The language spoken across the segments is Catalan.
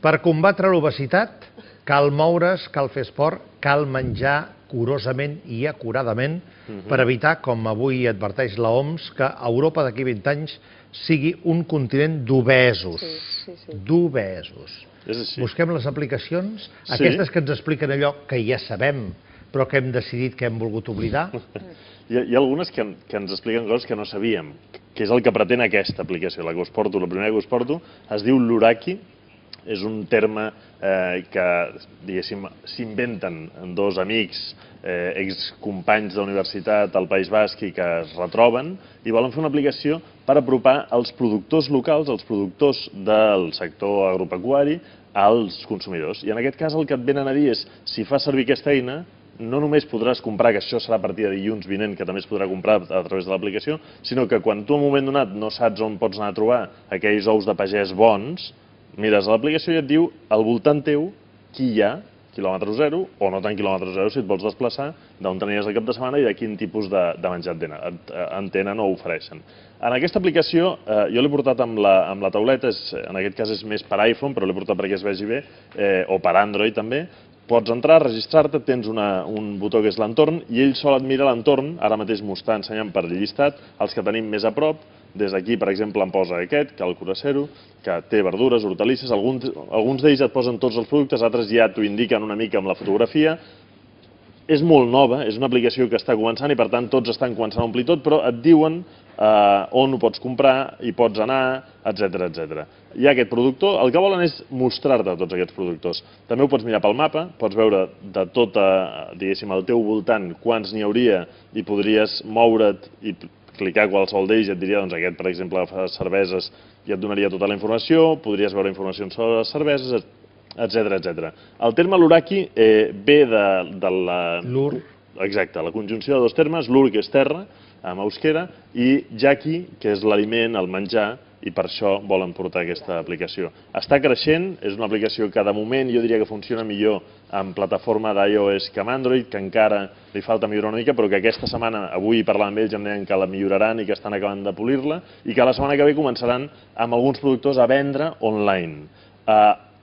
Per combatre l'obesitat cal moure's, cal fer esport, cal menjar curosament i acuradament per evitar, com avui adverteix l'OMS, que Europa d'aquí 20 anys sigui un continent d'obesos. D'obesos. Busquem les aplicacions, aquestes que ens expliquen allò que ja sabem, però que hem decidit que hem volgut oblidar. Hi ha algunes que ens expliquen coses que no sabíem, que és el que pretén aquesta aplicació, la que us porto, la primera que us porto, es diu Luraki. És un terme que, diguéssim, s'inventen dos amics, excompanys d'universitat al País Basc i que es retroben i volen fer una aplicació per apropar els productors locals, els productors del sector agropecuari, als consumidors. I en aquest cas el que et venen a dir és, si fas servir aquesta eina, no només podràs comprar, que això serà a partir de dilluns vinent, que també es podrà comprar a través de l'aplicació, sinó que quan tu en un moment donat no saps on pots anar a trobar aquells ous de pagès bons, mires a l'aplicació i et diu al voltant teu qui hi ha, quilòmetre zero, o no tant quilòmetre zero si et vols desplaçar, d'on tenies el cap de setmana i de quin tipus de menjar en tenen o ofereixen. En aquesta aplicació, jo l'he portat amb la tauleta, en aquest cas és més per iPhone, però l'he portat perquè es vegi bé, o per Android també. Pots entrar, registrar-te, tens un botó que és l'entorn, i ell sol et mira l'entorn, ara mateix m'ho està ensenyant per llistat, els que tenim més a prop. Des d'aquí, per exemple, em posa aquest, que el Curacero, que té verdures, hortalisses, alguns d'ells et posen tots els productes, altres ja t'ho indiquen una mica amb la fotografia. És molt nova, és una aplicació que està començant i per tant tots estan començant a omplir tot, però et diuen on ho pots comprar, hi pots anar, etc. Hi ha aquest productor, el que volen és mostrar-te tots aquests productors. També ho pots mirar pel mapa, pots veure de tot, diguéssim, al teu voltant quants n'hi hauria i podries moure't i clicar qualsevol d'ells i et diria, doncs aquest, per exemple, fa cerveses i et donaria tota la informació, podries veure informació sobre les cerveses, etc. El terme Luraki ve de la... Lur. Exacte, la conjunció de dos termes, lur, que és terra, en euskera, i jaki, que és l'aliment, el menjar, i per això volen portar aquesta aplicació. Està creixent, és una aplicació que de moment jo diria que funciona millor en plataforma d'iOS que amb Android, que encara li falta millorar una mica, però que aquesta setmana, avui parlant amb ells, em deien que la milloraran i que estan acabant de polir-la, i que la setmana que ve començaran amb alguns productors a vendre online.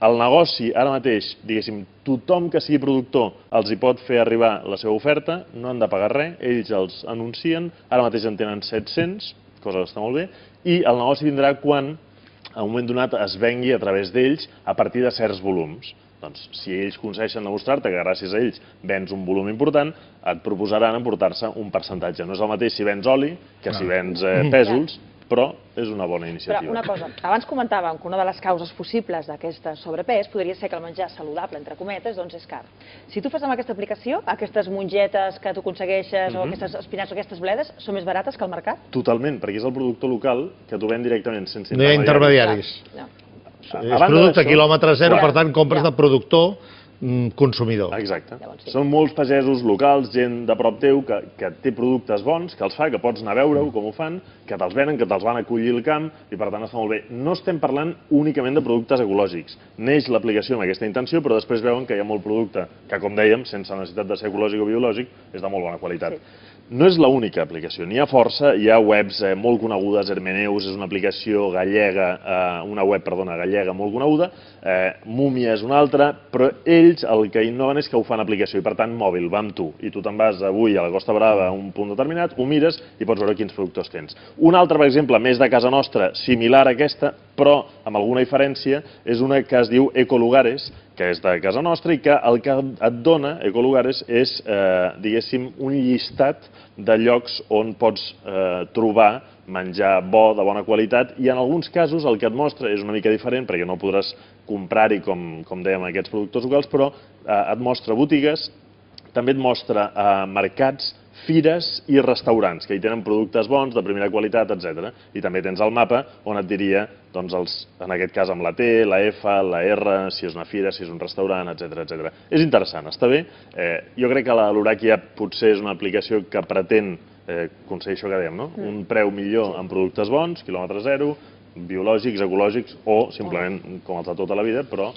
El negoci, ara mateix, diguéssim, tothom que sigui productor els hi pot fer arribar la seva oferta, no han de pagar res, ells els anuncien, ara mateix en tenen 700, cosa que està molt bé, i el negoci vindrà quan, a un moment donat, es vengui a través d'ells a partir de certs volums. Doncs, si ells aconsegueixen demostrar-te que gràcies a ells vens un volum important, et proposaran emportar-se un percentatge. No és el mateix si vens oli que si vens pèsols, però és una bona iniciativa. Però una cosa, abans comentàvem que una de les causes possibles d'aquest sobrepès podria ser que el menjar saludable, entre cometes, doncs és car. Si tu fas amb aquesta aplicació, aquestes mongetes que tu aconsegueixes, o aquestes espinacs o aquestes bledes, són més barates que al mercat? Totalment, perquè és el productor local que t'ho ven directament, sense No hi ha intermediaris. És producte quilòmetre zero, per tant, compres de productor consumidor. Exacte. Són molts pagesos locals, gent de prop teu, que té productes bons, que els fa, que pots anar a veure-ho, com ho fan, que te'ls venen, que te'ls van acollir al camp, i per tant està molt bé. No estem parlant únicament de productes ecològics. Neix l'aplicació amb aquesta intenció, però després veuen que hi ha molt producte que, com dèiem, sense necessitat de ser ecològic o biològic, és de molt bona qualitat. No és l'única aplicació, n'hi ha força, hi ha webs molt conegudes, Hermeneus és una aplicació gallega, gallega molt coneguda, Múmia és una altra, però ells el que innoven és que ho fan aplicació i per tant mòbil, va amb tu, i tu te'n vas avui a la Costa Brava a un punt determinat, ho mires i pots veure quins productors tens. Una altra, per exemple, més de casa nostra, similar a aquesta, però amb alguna diferència, és una que es diu Ecolugares, que és de casa nostra i que el que et dona, Ecolugares, és, diguéssim, un llistat de llocs on pots trobar menjar bo, de bona qualitat, i en alguns casos el que et mostra és una mica diferent, perquè no podràs comprar-hi, com dèiem, aquests productors locals, però et mostra botigues, també et mostra mercats, fires i restaurants, que hi tenen productes bons, de primera qualitat, etc. I també tens el mapa on et diria, doncs, en aquest cas amb la T, la F, la R, si és una fira, si és un restaurant, etc. És interessant, està bé. Jo crec que la Luraki potser és una aplicació que pretén aconseguir això que dèiem, no? Un preu millor en productes bons, quilòmetre zero, biològics, ecològics o simplement com els de tota la vida, però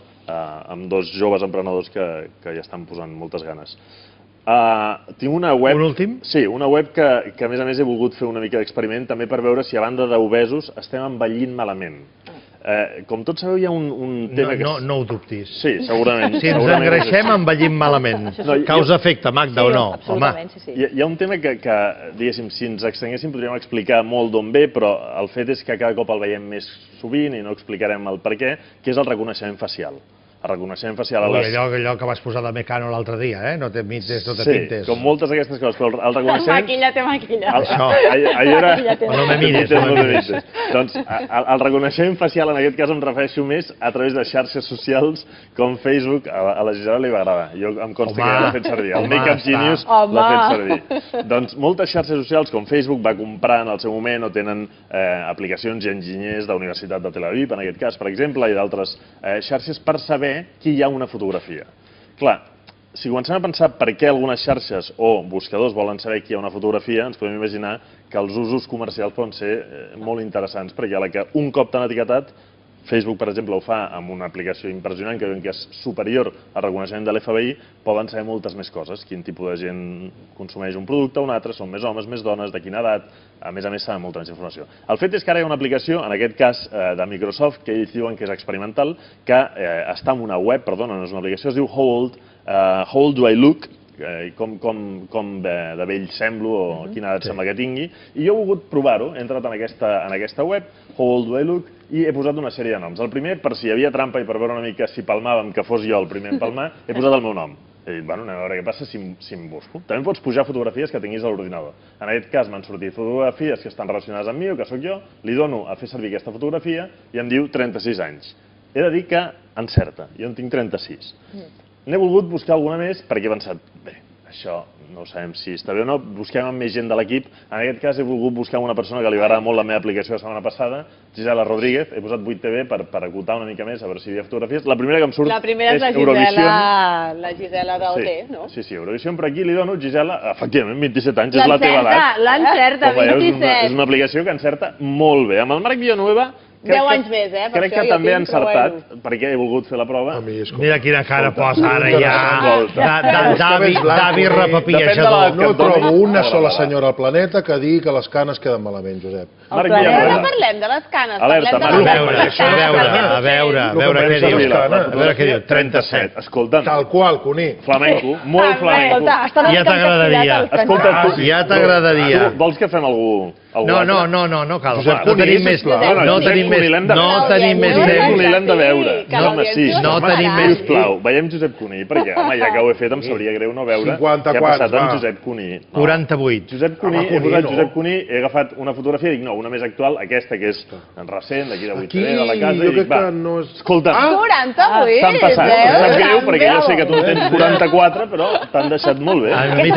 amb dos joves emprenedors que hi estan posant moltes ganes. Tinc una web... Un últim? Sí, una web que a més he volgut fer una mica d'experiment també per veure si a banda d'obesos estem envellint malament. Com tots sabeu, hi ha un tema que... No ho dubtis. Sí, segurament. Si ens engreixem, envellim malament. Causa-efecte, Magda, o no? Absolutament, sí. Hi ha un tema que, diguéssim, si ens extenguéssim podríem explicar molt d'on ve, però el fet és que cada cop el veiem més sovint i no explicarem el per què, que és el reconeixement facial. El reconeixement facial a les... Allò que vas posar de Mecano l'altre dia, no te pintes. Sí, com moltes d'aquestes coses, però el reconeixement... Té maquilla. No me mires. Doncs el reconeixement facial, en aquest cas, em refereixo més a través de xarxes socials com Facebook. A la Gisela li va agradar. Jo em consta que ja l'ha fet servir. El Makeup Genius l'ha fet servir. Doncs moltes xarxes socials com Facebook va comprar en el seu moment o tenen aplicacions i enginyers de la Universitat de Tel Aviv, en aquest cas, per exemple, i d'altres xarxes per saber qui hi ha una fotografia. Clar, si comencem a pensar per què algunes xarxes o buscadors volen saber qui hi ha una fotografia, ens podem imaginar que els usos comercials poden ser molt interessants, perquè a la que un cop t'han etiquetat, Facebook, per exemple, ho fa amb una aplicació impressionant que diuen que és superior al reconeixement de l'FBI, poden saber moltes més coses, quin tipus de gent consumeix un producte o un altre, són més homes, més dones, de quina edat, a més saben molta més informació. El fet és que ara hi ha una aplicació, en aquest cas de Microsoft, que ells diuen que és experimental, que està en una web, perdona, no és una aplicació, es diu How Old Do I Look? Com de vell semblo o quina edat sembla que tingui, i jo he volgut provar-ho, he entrat en aquesta web, How Old Do I Look, i he posat una sèrie de noms. El primer, per si hi havia trampa i per veure una mica si palmàvem, que fos jo el primer en palmar, he posat el meu nom. He dit, bueno, anem a veure què passa si em busco. També pots pujar fotografies que tinguis a l'ordinador. En aquest cas m'han sortit fotografies que estan relacionades amb mi o que sóc jo, li dono a fer servir aquesta fotografia i em diu 36 anys. He de dir que encerta, jo en tinc 36. N'he volgut buscar alguna més perquè he pensat, bé, això no sabem si està bé o no, busquem amb més gent de l'equip. En aquest cas he volgut buscar una persona que li va agradar molt la meva aplicació la setmana passada, Gisela Rodríguez, he posat 8TV per acotar una mica més, a veure si hi havia fotografies. La primera que em surt és Eurovision. La Gisela d'OT, no? Sí, Eurovision, per aquí li dono, Gisela, efectivament, 27 anys, és la teva edat. L'encerta, 27. És una aplicació que encerta molt bé. Amb el Marc Villanueva 10 anys més, crec que també ha encertat, perquè he volgut fer la prova. Mira quina cara posa ara ja. D'avi repapillejador. No trobo una sola senyora al planeta que digui que les canes queden malament, Josep. No parlem de les canes, parlem de les A veure què diu. A veure què diu. 37. Escolta'm. Tal qual, Cuní. Flamenco, molt flamenco. Ja t'agradaria. Escolta, ja t'agradaria. Vols que fem algú? No cal. No tenim més temps. L'hem de veure. No tenim més temps. Sisplau, veiem Josep Cuní, perquè, home, ja que ho he fet, em sabria greu no veure què ha passat amb Josep Cuní. 48. Josep Cuní, he posat Josep Cuní, he agafat una fotografia i dic, no, una més actual, aquesta que és recent, d'aquí de 8TV, de la casa, i dic, va, escolta, 48, t'han passat, em sap greu, perquè jo sé que tu tens 44, però t'han deixat molt bé. A mi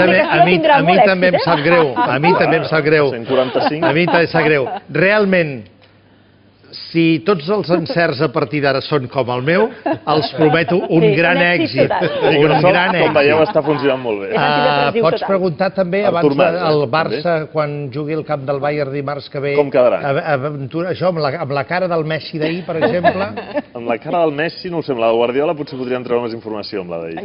també em sap greu, a mi també em sap greu. 145. A mi també em sap greu. Realment, si tots els encerts a partir d'ara són com el meu, els prometo un gran èxit. Un gran èxit. Com veieu, està funcionant molt bé. Pots preguntar també, abans del Barça, quan jugui el camp del Bayern dimarts que ve... Com quedarà? Això, amb la cara del Messi d'ahir, per exemple. Amb la cara del Messi, no ho sé, amb la de Guardiola potser podríem treure més informació amb la d'ahir.